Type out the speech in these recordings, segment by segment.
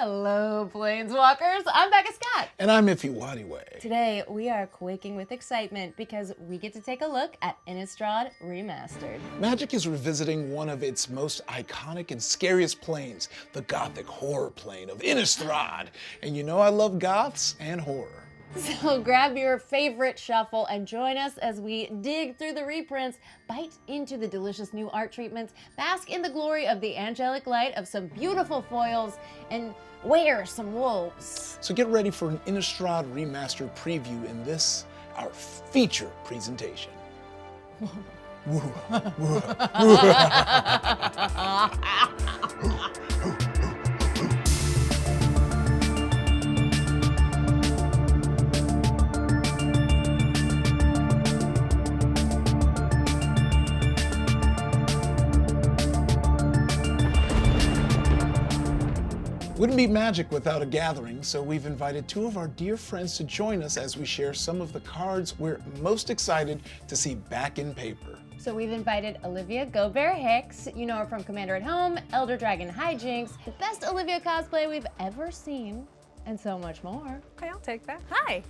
Hello, Planeswalkers. I'm Becca Scott. And I'm Ify Nwadiwe. Today, we are quaking with excitement because we get to take a look at Innistrad Remastered. Magic is revisiting one of its most iconic and scariest planes, the gothic horror plane of Innistrad. And you know I love goths and horror. So grab your favorite shuffle and join us as we dig through the reprints, bite into the delicious new art treatments, bask in the glory of the angelic light of some beautiful foils, and wear some wolves. So get ready for an Innistrad Remastered preview in this, our feature presentation. Wouldn't be magic without a gathering, so we've invited two of our dear friends to join us as we share some of the cards we're most excited to see back in paper. So we've invited Olivia Gobert-Hicks. You know her from Commander at Home, Elder Dragon Hijinks, the best Olivia cosplay we've ever seen, and so much more. Okay, I'll take that. Hi.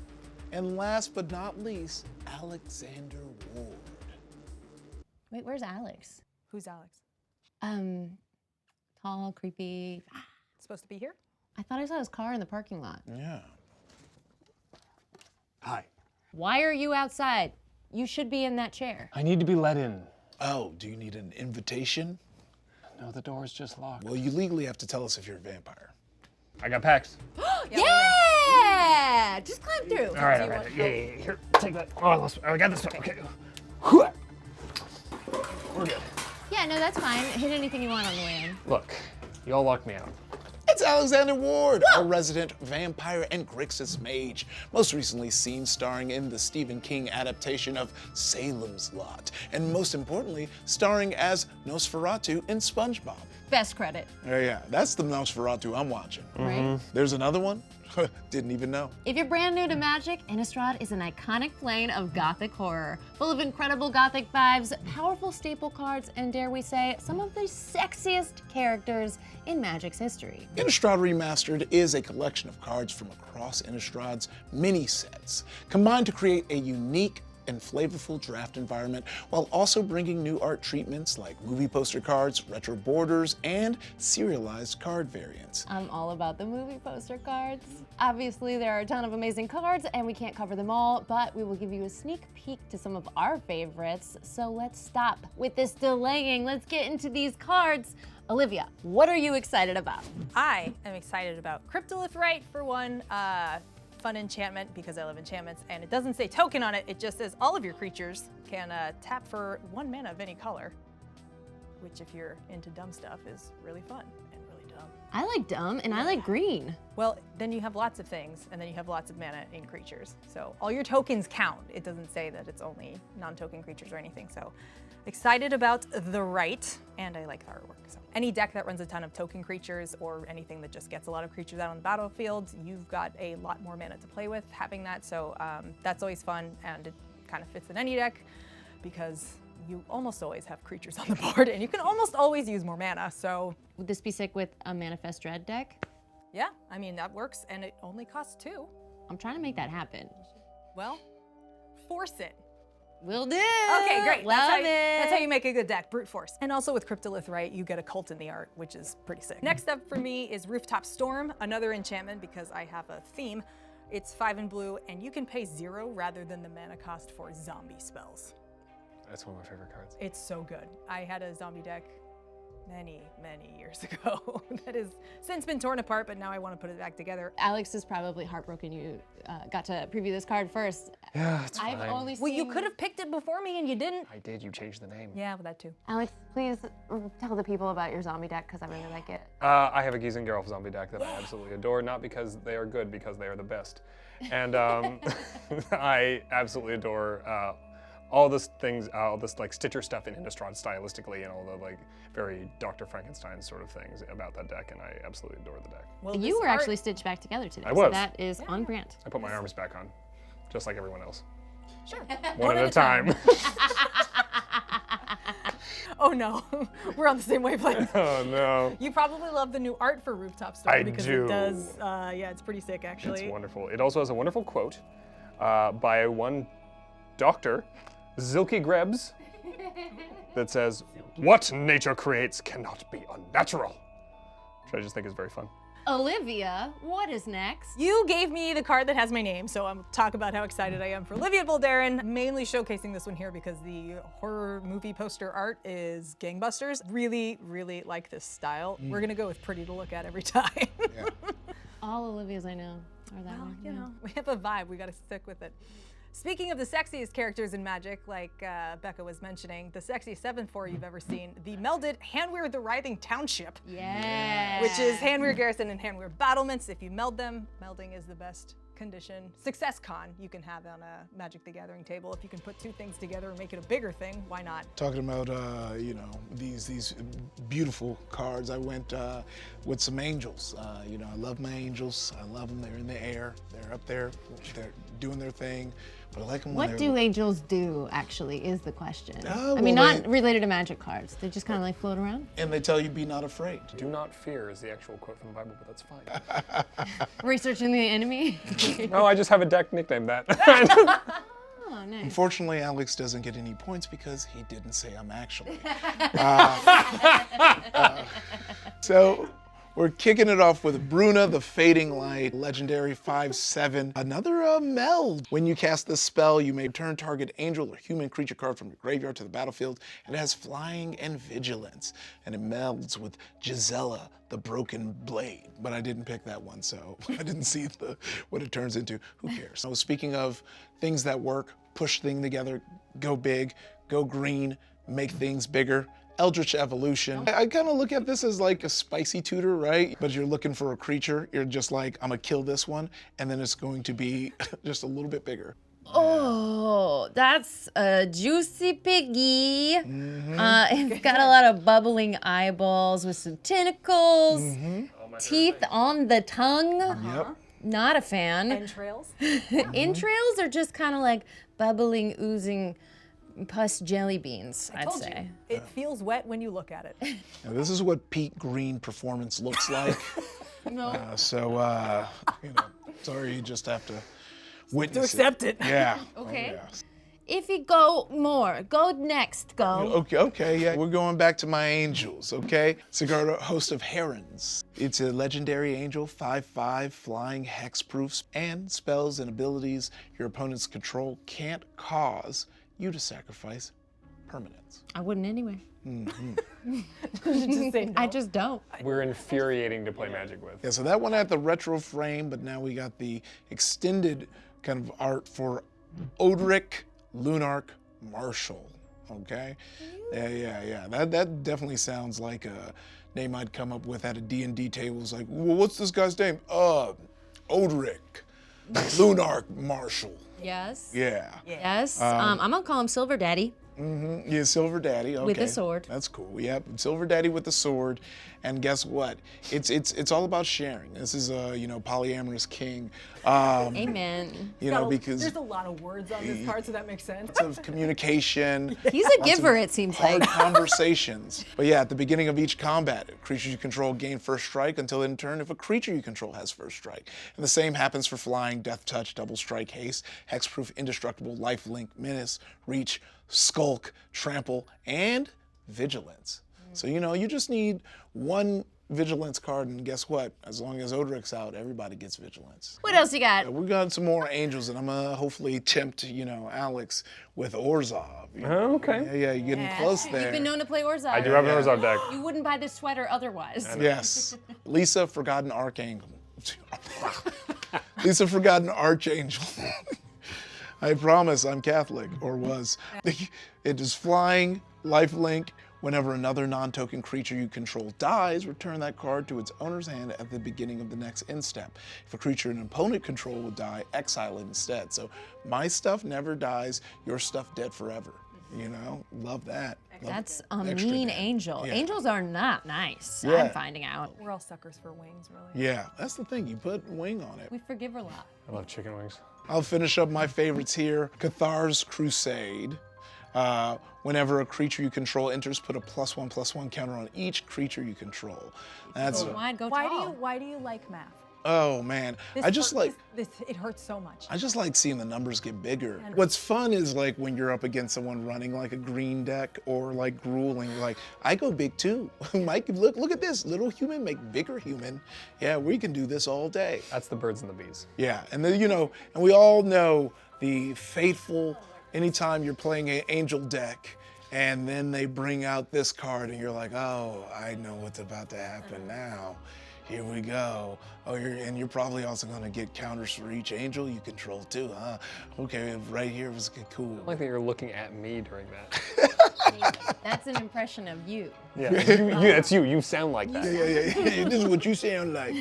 And last but not least, Alexander Ward. Wait, where's Alex? Who's Alex? Tall, creepy. Supposed to be here? I thought I saw his car in the parking lot. Yeah. Hi. Why are you outside? You should be in that chair. I need to be let in. Oh, do you need an invitation? No, the door's just locked. Well, you legally have to tell us if you're a vampire. I got packs. Yeah! Just climb through. All right. Yeah. Here, take that. Oh, I got this one. Okay. We're good. Yeah, no, that's fine. Hit anything you want on the way in. Look, you all locked me out. It's Alexander Ward, our resident vampire and Grixis mage, most recently seen starring in the Stephen King adaptation of Salem's Lot, and most importantly, starring as Nosferatu in SpongeBob. Best credit, Yeah, that's the Nosferatu I'm watching. right? There's another one? Didn't even know. If you're brand new to Magic, Innistrad is an iconic plane of gothic horror, full of incredible gothic vibes, powerful staple cards, and dare we say, some of the sexiest characters in Magic's history. Innistrad Remastered is a collection of cards from across Innistrad's mini sets, combined to create a unique and flavorful draft environment, while also bringing new art treatments like movie poster cards, retro borders, and serialized card variants. I'm all about the movie poster cards. Obviously, there are a ton of amazing cards, and we can't cover them all, but we will give you a sneak peek to some of our favorites. So let's stop with this delaying. Let's get into these cards. Olivia, what are you excited about? I am excited about Cryptolith for one. Fun enchantment because I love enchantments, and it doesn't say token on it, it just says all of your creatures can tap for 1 mana of any color, which if you're into dumb stuff is really fun and really dumb. I like dumb, and I like green. Well, then you have lots of things, and then you have lots of mana in creatures. So all your tokens count. It doesn't say that it's only non-token creatures or anything, so excited about the right, and I like the artwork. So any deck that runs a ton of token creatures or anything that just gets a lot of creatures out on the battlefield, you've got a lot more mana to play with having that. So that's always fun, and it kind of fits in any deck because you almost always have creatures on the board, and you can almost always use more mana. So Would this be sick with a Manifest Dread deck? yeah, I mean, that works, and it only costs 2. I'm trying to make that happen. Well, force it. Will do. Okay, great. Love it. That's how you make a good deck, brute force. And also with Cryptolith, you get a cult in the art, which is pretty sick. Next up for me is Rooftop Storm, another enchantment because I have a theme. It's 5 and blue, and you can pay 0 rather than the mana cost for zombie spells. That's one of my favorite cards. It's so good. I had a zombie deck many years ago that has since been torn apart, but now I want to put it back together. Alex is probably heartbroken you got to preview this card first. Yeah, it's I've fine. only seen... Well, you could have picked it before me and you didn't. I did. You changed the name. Yeah, well, that too. Alex, please tell the people about your zombie deck, because I really like it. I have a Gizengerolf zombie deck that I absolutely adore, not because they are good, because they are the best. And I absolutely adore all this like Stitcher stuff in Innistrad stylistically, and all the like very Dr. Frankenstein sort of things about that deck, and I absolutely adore the deck. Well, You this were art- actually stitched back together today. I was. So that is on brand. I put my arms back on, just like everyone else. Sure. One at a time. Oh no, we're on the same wavelength. Oh no. You probably love the new art for Rooftop Storm I because do. it does. Yeah, it's pretty sick actually. It's wonderful. It also has a wonderful quote by one Dr. Zilke Grebs that says, "What nature creates cannot be unnatural," which I just think is very fun. Olivia, what is next? You gave me the card that has my name, so I'm talk about how excited I am for Olivia Gobert-Hicks. Mainly showcasing this one here because the horror movie poster art is gangbusters. Really, really like this style. We're gonna go with pretty to look at every time. Yeah. All Olivias I know are that Well, one. you know, we have a vibe. We gotta stick with it. Speaking of the sexiest characters in Magic, like Becca was mentioning, the sexiest 7/4 you've ever seen, the melded Hanweir the Writhing Township, Yeah. which is Hanweir Garrison and Hanweir Battlements. If you meld them, melding is the best condition. Success con you can have on a Magic the Gathering table. If you can put two things together and make it a bigger thing, why not? Talking about you know, these beautiful cards, I went with some angels. You know, I love my angels. I love them. They're in the air. They're up there. They're doing their thing. But I like them when What they're do angels do, actually, is the question. Oh, I mean, well, not related to magic cards. They just kind of like float around. and they tell you be not afraid. Do not fear is the actual quote from the Bible, but that's fine. Researching the enemy. No, I just have a deck nicknamed that. Oh, nice. Unfortunately, Alex doesn't get any points because he didn't say I'm actually. So we're kicking it off with Bruna, the Fading Light, legendary 5/7. Another meld. When you cast this spell, you may return target angel or human creature card from your graveyard to the battlefield. It has flying and vigilance, and it melds with Gisela, the Broken Blade. But I didn't pick that one, so I didn't see what it turns into. Who cares? So speaking of things that work, push things together, go big, go green, make things bigger. Eldritch Evolution. I kind of look at this as like a spicy tutor, right? But you're looking for a creature. You're just like, I'm gonna kill this one, and then it's going to be just a little bit bigger. Oh, that's a juicy piggy. It's got a lot of bubbling eyeballs with some tentacles, teeth on the tongue. Yep. Not a fan. Entrails. Entrails are just kind of like bubbling, oozing pus jelly beans, I'd Told say. you, it feels wet when you look at it. Now, this is what peak green performance looks like. No. You know, sorry, you just have to witness To accept it. Yeah. Okay. Oh, yeah. If you go more, go next, go. Okay, yeah. We're going back to my angels, okay? Sigarda, host of Herons. It's a legendary angel, 5/5, flying hexproofs, and spells and abilities your opponent's control can't cause you to sacrifice permanents. I wouldn't anyway. Just say no. I just don't. We're infuriating to play Magic with. Yeah, so that one had the retro frame, but now we got the extended kind of art for Odric Lunarch Marshall, okay? Yeah. That definitely sounds like a name I'd come up with at a D&D table. It's like, well, what's this guy's name? Odric Lunarch Marshall. Yes. Yeah. Yes. I'm gonna call him Silver Daddy. Yeah, Silver Daddy. Okay. With a sword. That's cool. Yep, Silver Daddy with the sword. And guess what? It's all about sharing. This is a polyamorous king. Amen. You know, because there's a lot of words on this card, so that makes sense. of communication. He's a giver, it seems Hard like. conversations. But yeah, at the beginning of each combat, creatures you control gain first strike until in turn if a creature you control has first strike. And the same happens for flying, death touch, double strike, haste, hexproof, indestructible, lifelink, menace, reach, skulk, trample, and vigilance. So you just need one vigilance card, and guess what? As long as Odric's out, everybody gets vigilance. What else you got? We got some more angels, and I'm gonna hopefully tempt, Alex with Orzhov. Oh, okay. Yeah, you're getting close there. You've been known to play Orzhov. I do have an Orzhov deck. You wouldn't buy this sweater otherwise. Yes. Lisa, Forgotten Archangel. Lisa, Forgotten Archangel. I promise I'm Catholic, or was. It is flying, lifelink. Whenever another non-token creature you control dies, return that card to its owner's hand at the beginning of the next end step. If a creature an opponent control will die, exile it instead. So my stuff never dies, your stuff dead forever. Love that. That's a Extra mean dead. angel. Yeah. Angels are not nice. Yeah. I'm finding out. We're all suckers for wings, really. Yeah, that's the thing. You put wing on it. We forgive a lot. I love chicken wings. I'll finish up my favorites here. Cathar's Crusade. Whenever a creature you control enters, put a +1/+1 counter on each creature you control. That's Wide, go Why tall. do you like math? oh man, I just like. It hurts so much. I just like seeing the numbers get bigger. What's fun is like when you're up against someone running like a green deck or like grueling, like I go big too. Mike, look at this, little human make bigger human. Yeah, we can do this all day. That's the birds and the bees. Yeah, and then and we all know the fateful, anytime you're playing an angel deck and then they bring out this card and you're like, oh, I know what's about to happen now. Here we go. Oh, you're probably also gonna get counters for each angel you control too, huh? Okay, right here was cool. I like that you're looking at me during that. That's an impression of you. Yeah, it's you. You sound like that. Yeah. This is what you sound like.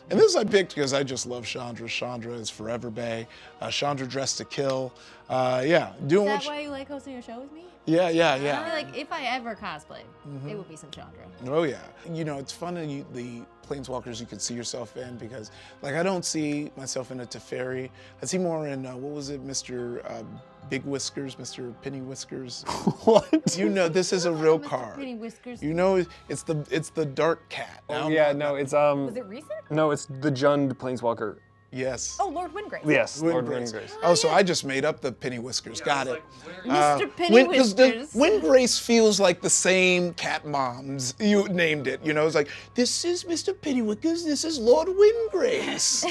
And this I picked because I just love Chandra. Chandra is Forever Bay. Chandra Dressed to Kill. Doing Is that why you like hosting a show with me? Yeah. I feel like if I ever cosplay, it would be some Chandra. Oh yeah. It's fun in the Planeswalkers you can see yourself in because like I don't see myself in a Teferi. I see more in what was it, Mr. Big Whiskers, Mr. Penny Whiskers. What? This is a real Mr. card. Penny Whiskers. It's the dark cat. Oh, yeah, no, it's Was it recent? No, it's the Jund Planeswalker. Yes. Oh, Lord Windgrace. Yes, Lord Windgrace. Windgrace. Oh, so I just made up the Penny Whiskers. Got it. Mr. Penny Because Whiskers. Windgrace feels like the same cat moms. You named it. It's like, this is Mr. Penny Whiskers, this is Lord Windgrace.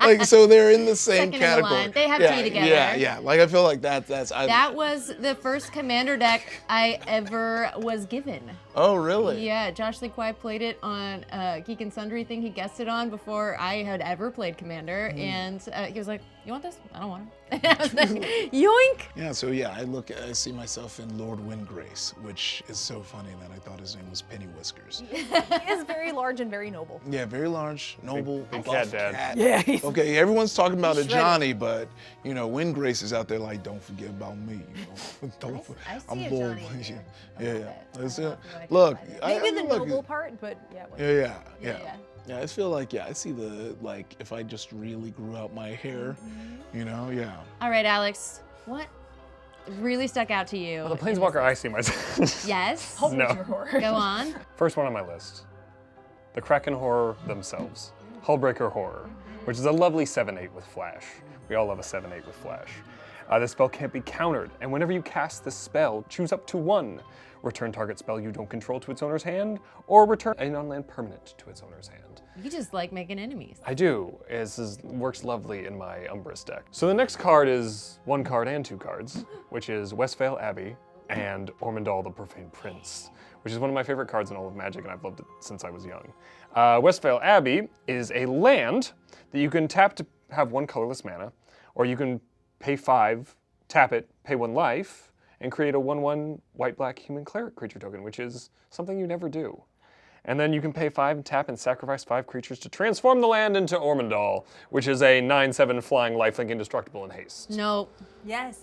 Like, so they're in the same Second in the category. line. They have tea together. Yeah. Like, I feel like that's. That was the first commander deck I ever was given. Oh, really? Yeah, Josh Lee Kwai played it on Geek and Sundry thing he guessed it on before I had ever played Commander, and he was like, "You want this? I don't want it." I was like, "Yoink!" Yeah, so yeah, I see myself in Lord Windgrace, which is so funny that I thought his name was Penny Whiskers. He is very large and very noble. Yeah, very large, noble, big buff cat dad. cat. Yeah. Okay, everyone's talking about a Shredded. Johnny, but Windgrace is out there like, don't forget about me. I see I'm a bold. Johnny in there. Yeah. That's I don't it. know if I can Look, find it. Maybe the look, noble part, but yeah. Yeah. I feel like I see the if I just really grew out my hair, yeah. All right, Alex, what really stuck out to you? Well, the Planeswalker I see myself. Yes. No. Horror. Go on. First one on my list, the Kraken Horror themselves, Hullbreaker Horror, which is a lovely 7/8 with flash. We all love a 7/8 with flash. This spell can't be countered, and whenever you cast this spell, choose up to one. Return target spell you don't control to its owner's hand, or return a non-land permanent to its owner's hand. You just like making enemies. I do. Works lovely in my Umbrus deck. So the next card is one card and two cards, which is Westvale Abbey and Ormondal the Profane Prince, which is one of my favorite cards in all of Magic, and I've loved it since I was young. Westvale Abbey is a land that you can tap to have one colorless mana, or you can pay 5, tap it, pay 1 life, and create a 1/1 white-black human cleric creature token, which is something you never do. And then you can pay 5 and tap and sacrifice 5 creatures to transform the land into Ormondal, which is a 9/7 flying lifelink indestructible in haste. No. Yes.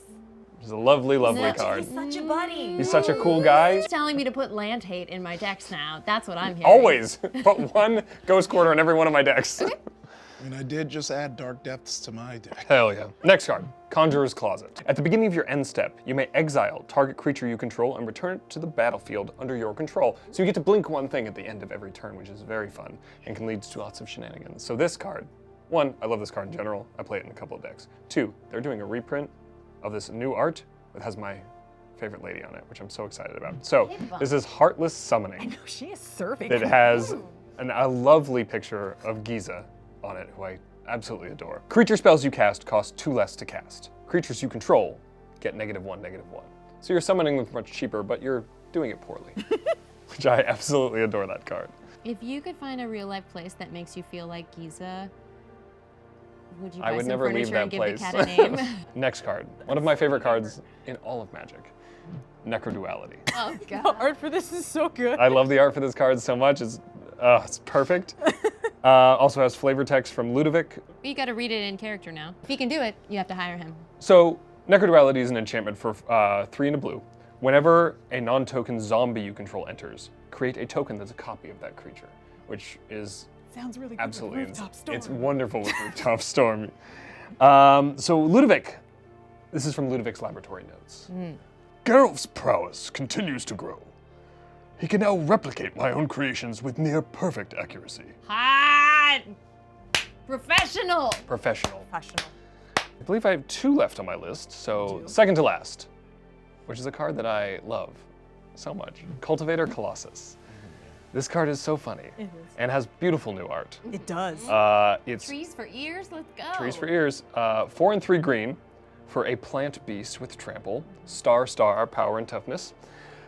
Which is a lovely, lovely No. card. He's such a buddy. He's such a cool guy. He's telling me to put land hate in my decks now. That's what I'm hearing. Always put one Ghost Quarter in every one of my decks. And I did just add Dark Depths to my deck. Hell yeah. Next card, Conjurer's Closet. At the beginning of your end step, you may exile target creature you control and return it to the battlefield under your control. So you get to blink one thing at the end of every turn, which is very fun and can lead to lots of shenanigans. So this card, 1, I love this card in general. I play it in a couple of decks. 2, they're doing a reprint of this new art that has my favorite lady on it, which I'm so excited about. So this is Heartless Summoning. No, she is serving. It has a lovely picture of Giza on it, who I absolutely adore. Creature spells you cast cost 2 less to cast. Creatures you control get -1/-1. So you're summoning them much cheaper, but you're doing it poorly. Which I absolutely adore that card. If you could find a real life place that makes you feel like Giza, would you buy I would some never furniture leave that and give place. the cat a name? Next card, one of my favorite cards in all of Magic, Necroduality. Oh The god. art for this is so good. I love the art for this card so much. It's perfect. Also has flavor text from Ludovic. You gotta read it in character now. If he can do it, you have to hire him. So Necroduality is an enchantment for 3 and a blue. Whenever a non-token zombie you control enters, create a token that's a copy of that creature, which is Sounds really good. absolutely Rooftop Storm. it's wonderful with Rooftop Storm. So Ludovic, This is from Ludwig's Laboratory Notes. Geralf's prowess continues to grow. He can now replicate my own creations with near perfect accuracy. Hot! Professional! Professional. Professional. I believe I have 2 left on my list, so second to last, which is a card that I love so much. Cultivator Colossus. This card is so funny and has beautiful new art. It does. It's Trees for ears, let's go. trees for ears. 4 and 3 green for a plant beast with trample. Star, power and toughness.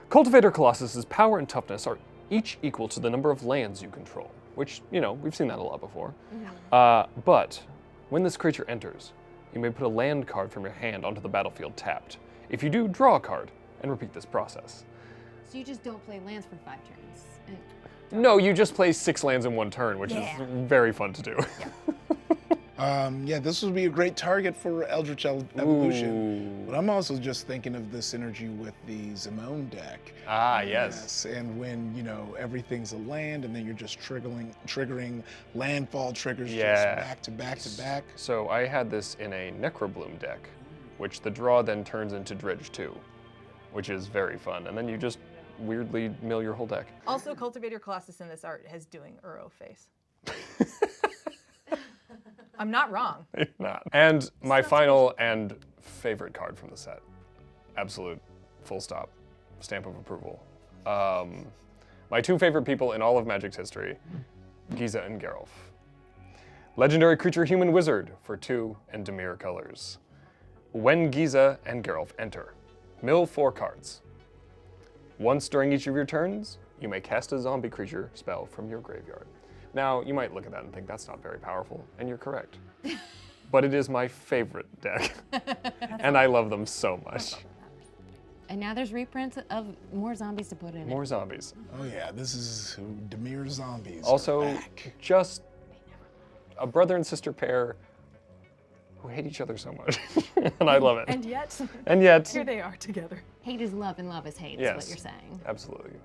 Cultivator Colossus's power and toughness are each equal to the number of lands you control, which, you know, we've seen that a lot before. But when this creature enters, you may put a land card from your hand onto the battlefield tapped. If you do, draw a card and repeat this process. So you just don't play lands for 5 turns. No, you just play 6 lands in 1 turn, which is very fun to do. Yeah, this would be a great target for Eldritch Evolution. But I'm also just thinking of the synergy with the Zimone deck. Ah, yes. And when, you know, everything's a land and then you're just triggering landfall triggers just back to back to back. So I had this in a Necrobloom deck, which the draw then turns into Dredge 2, which is very fun. And then you just weirdly mill your whole deck. Also, Cultivator Colossus in this art has doing Uro face. I'm not wrong. Not. And my final and favorite card from the set. Absolute full stop. Stamp of approval. My 2 favorite people in all of Magic's history, Giza and Geralf. Legendary creature human wizard for 2 and Dimir colors. When Giza and Geralf enter, mill 4 cards. Once during each of your turns, you may cast a zombie creature spell from your graveyard. Now, you might look at that and think that's not very powerful, and you're correct. But it is my favorite deck, and I love them so much. And now there's reprints of more zombies to put in it. More zombies. Oh yeah, this is Dimir zombies. Also, are back. just a brother and sister pair who hate each other so much, and I love it. And yet, here they are together. Hate is love and love is hate, Yes. is what you're saying. Absolutely.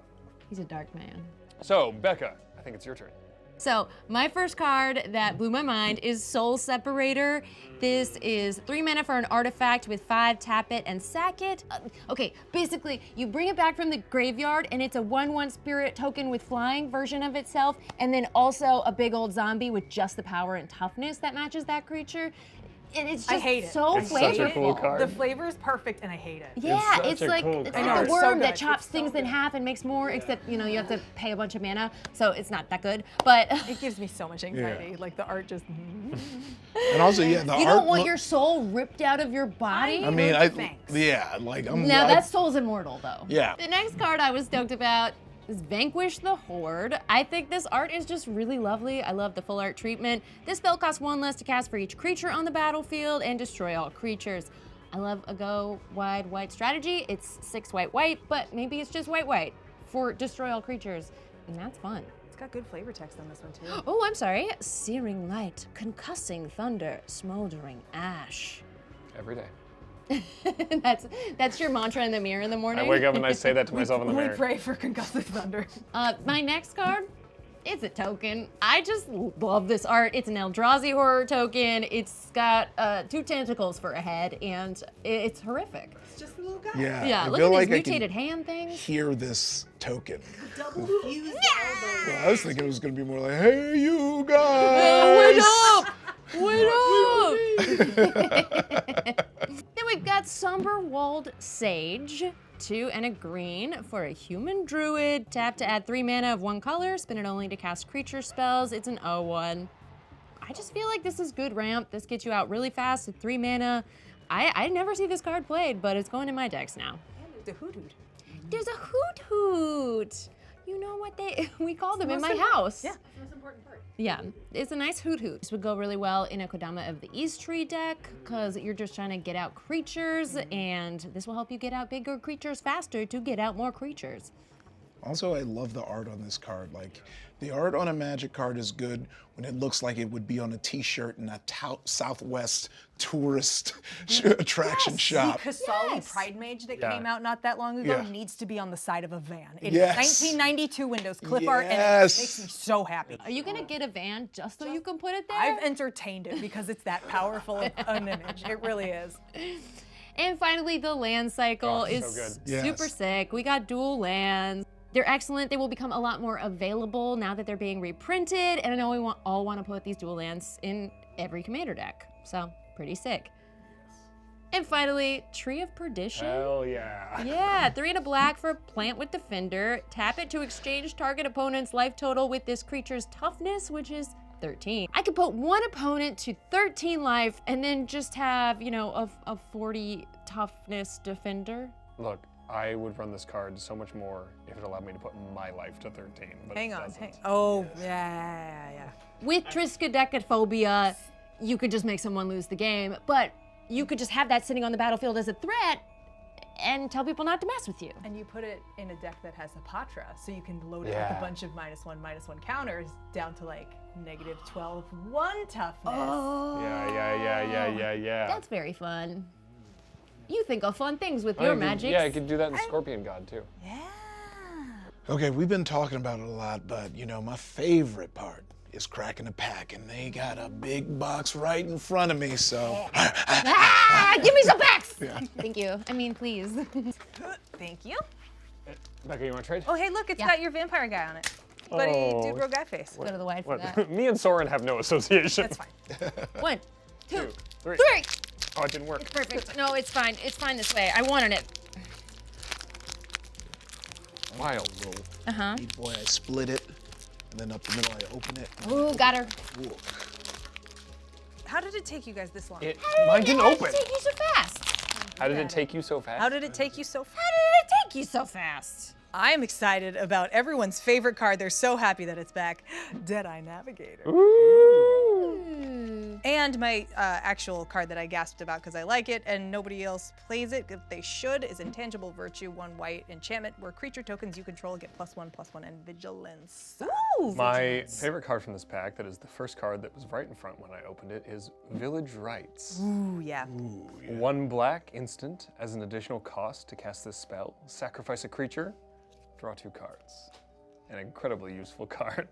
He's a dark man. So, Becca, I think it's your turn. So my first card that blew my mind is Soul Separator. This is 3 mana for an artifact with 5, tap it and sack it. Okay, basically you bring it back from the graveyard and it's a 1/1 spirit token with flying version of itself, and then also a big old zombie with just the power and toughness that matches that creature. And it's just I hate it. so It's such a flavorful. cool card. The flavor is perfect, and I hate it. Yeah, such it's a like cool it's card. like I a know, it's so worm that good. chops It's so things in good. half and makes more, except you know you have to pay a bunch of mana, so it's not that good. But It gives me so much anxiety. Like the art just. And also, yeah, the you art don't want look- your soul ripped out of your body. I mean, Thanks. yeah, like I'm. Now I- that soul's immortal though. Yeah. The next card I was stoked about is Vanquish the Horde. I think this art is just really lovely. I love the full art treatment. This spell costs 1 less to cast for each creature on the battlefield and destroy all creatures. I love a go wide white strategy. It's 6 white, but maybe it's just white for destroy all creatures, and that's fun. It's got good flavor text on this one too. Oh, I'm sorry. Searing light, concussing thunder, smoldering ash. Every day. That's your mantra in the mirror in the morning. I wake up and I say that to myself in the We mirror. pray for concussive thunder. My next card, it's a token. I just love this art. It's an Eldrazi horror token. It's got 2 tentacles for a head, and it's horrific. It's just a little guy. Yeah. Yeah, I look feel at these like I mutated can hand things. hear this token. Double fused elbow. Well, I was thinking it was gonna be more like, "Hey, you guys." Wait up! Then we've got Somberwald Sage, 2 and a green for a human druid. Tap to add 3 mana of 1 color, spin it only to cast creature spells. It's an 0/1. I just feel like this is good ramp. This gets you out really fast at 3 mana. I never see this card played, but it's going in my decks now. And there's a hoot hoot. There's a hoot hoot. You know what we call them in my house. Yeah, that's the most important part. Yeah, it's a nice hoot hoot. This would go really well in a Kodama of the East Tree deck because you're just trying to get out creatures, and this will help you get out bigger creatures faster to get out more creatures. Also, I love the art on this card. Like, the art on a Magic card is good when it looks like it would be on a T-shirt in a Southwest tourist attraction shop. The Kasali Pride Mage that came out not that long ago Yeah. needs to be on the side of a van. It Yes. is 1992 Windows clip art, and it Yes. makes me so happy. Are you gonna get a van just so you can put it there? I've entertained it because it's that powerful of an image. It really is. And finally, the land cycle Oh, is so good. Yes. super sick. We got dual lands. They're excellent. They will become a lot more available now that they're being reprinted. And I know we all want to put these dual lands in every commander deck. So, pretty sick. And finally, Tree of Perdition. Hell yeah. Yeah, 3 and a black for Plant with Defender. Tap it to exchange target opponent's life total with this creature's toughness, which is 13. I could put one opponent to 13 life and then just have, you know, a 40 toughness defender. Look, I would run this card so much more if it allowed me to put my life to 13. But Hang it on. doesn't. Oh, yeah. With Triskaidekaphobia, you could just make someone lose the game, but you could just have that sitting on the battlefield as a threat and tell people not to mess with you. And you put it in a deck that has Aputure, so you can load it with a bunch of -1/-1 counters down to like -12/1 toughness. Oh, Yeah. that's very fun. You think of fun things with Oh, your you could- magic. Yeah, I could do that in Scorpion God too. Yeah. Okay, we've been talking about it a lot, but you know, my favorite part is cracking a pack, and they got a big box right in front of me, so. Give me some packs! Yeah. Thank you. I mean, please. Thank you. Becca, you want to trade? Oh, hey, look, it's Yeah. got your vampire guy on it. Buddy, Oh. dude, rogue guy face. Go to the wide for What? that. Me and Soren have no association. That's fine. 1, 2, 2, 3. 3. Oh, it didn't work. Perfect. No, it's fine. It's fine this way. I wanted it. Wild. Uh-huh. Neat boy, I split it, and then up the middle I open it. Ooh, got her. Ooh. How did it take you guys this long? Mine didn't How did open. it take you so fast? How did it take you so fast? How did it take you so far? How did it take you so fast? I'm excited about everyone's favorite card. They're so happy that it's back. Deadeye Navigator. And my actual card that I gasped about because I like it and nobody else plays it if they should is Intangible Virtue, 1 white enchantment where creature tokens you control get +1/+1 and vigilance. Ooh. My favorite card from this pack, that is the first card that was right in front when I opened it, is Village Rites. Ooh, yeah. 1 black instant as an additional cost to cast this spell. Sacrifice a creature, draw 2 cards. An incredibly useful card.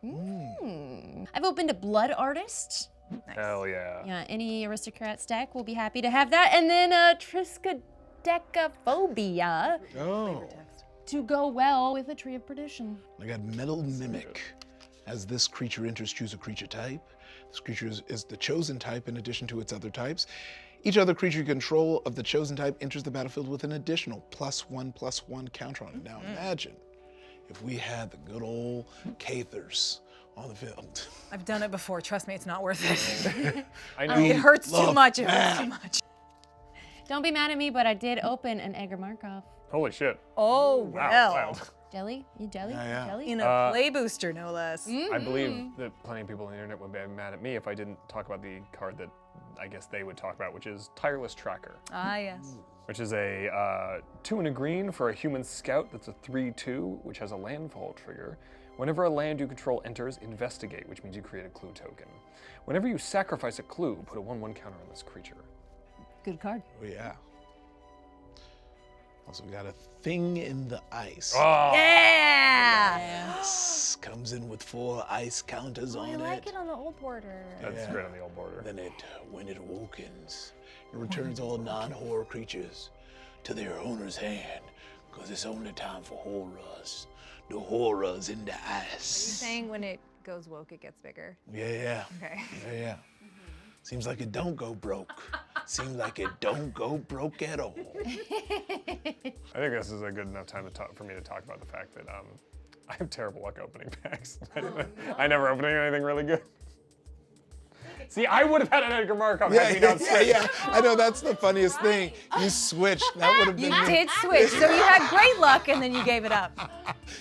I've opened a Blood Artist. Nice. Hell yeah. Yeah, any Aristocrats deck will be happy to have that. And then Triskaidekaphobia Oh. Text. to go well with a Tree of Perdition. I got Metal Mimic. As this creature enters, choose a creature type. This creature is the chosen type in addition to its other types. Each other creature you control of the chosen type enters the battlefield with an additional +1/+1 counter on it. Now imagine if we had the good old Cathers on the field. I've done it before. Trust me, it's not worth it. I know. It hurts too love much. It hurts that. too much. Don't be mad at me, but I did open an Egger Markov. Holy shit. Oh, Wow, well. wild. Jelly? You jelly? Yeah. Jelly? In a play booster, no less. I believe that plenty of people on the internet would be mad at me if I didn't talk about the card that I guess they would talk about, which is Tireless Tracker, Ah, yes. which is a 2 and a green for a human scout that's a 3/2, which has a landfall trigger. Whenever a land you control enters, investigate, which means you create a clue token. Whenever you sacrifice a clue, put a 1/1 counter on this creature. Good card. Oh yeah. Also got a Thing in the Ice. Oh, Yeah! This comes in with 4 ice counters on it. on the old border. that's Yeah. great on the old border. Then when it awakens, it returns all non-horror creatures to their owner's hand, because it's only time for horrors. The horrors in the ice. Saying when it goes woke, it gets bigger. Yeah. Okay. Yeah. Seems like it don't go broke. Seems like it don't go broke at all. I think this is a good enough time to for me to talk about the fact that I have terrible luck opening packs. I never open anything really good. See, I would have had an Edgar Markov had we not switched. Yeah. I know, that's the funniest thing. You switched. That would have You been me. did switch, so you had great luck, and then you gave it up.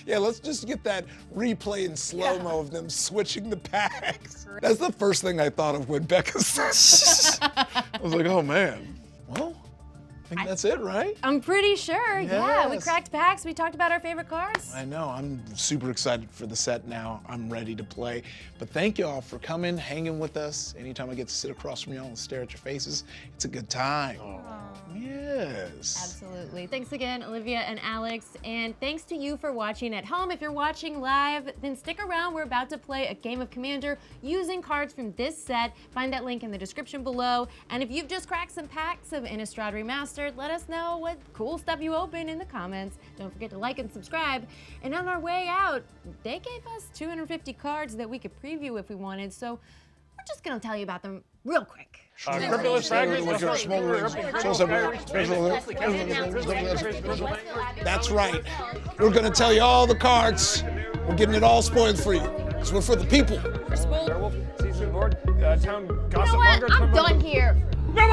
Yeah, let's just get that replay in slow-mo of them switching the packs. That's the first thing I thought of when Becca said. I was like, oh man. Well, I think that's it, right? I'm pretty sure, yeah. We Yes. cracked packs, we talked about our favorite cards. I know, I'm super excited for the set now. I'm ready to play. But thank y'all for coming, hanging with us. Anytime I get to sit across from y'all and stare at your faces, it's a good time. Yes. Absolutely. Thanks again, Olivia and Alex. And thanks to you for watching at home. If you're watching live, then stick around. We're about to play a game of Commander using cards from this set. Find that link in the description below. And if you've just cracked some packs of Innistrad Remastered, let us know what cool stuff you open in the comments. Don't forget to like and subscribe. And on our way out, they gave us 250 cards that we could preview if we wanted. So we're just gonna tell you about them real quick. Cryptolith fragments. That's right. We're gonna tell you all the cards. We're getting it all spoiled for you. So we're for the people. Werewolf, season board, town You know gossip what? monger. I'm done here. No,